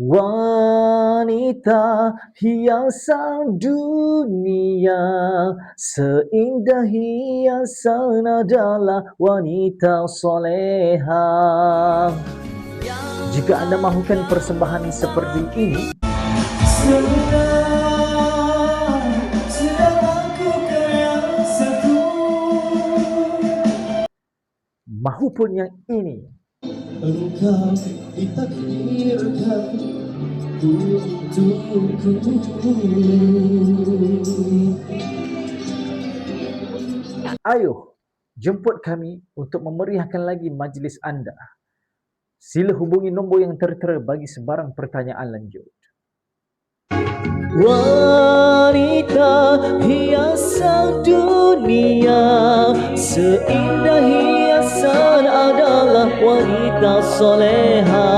Wanita hiasan dunia, seindah hiasan adalah wanita soleha. Jika anda mahukan persembahan seperti ini, mahupun yang ini, engkau ditakdirkan untukku. ayo jemput kami untuk memeriahkan lagi majlis anda. Sila hubungi nombor yang tertera bagi sebarang pertanyaan lanjut. Wanita hiasan dunia, seindah hiasan adalah wanita soleha.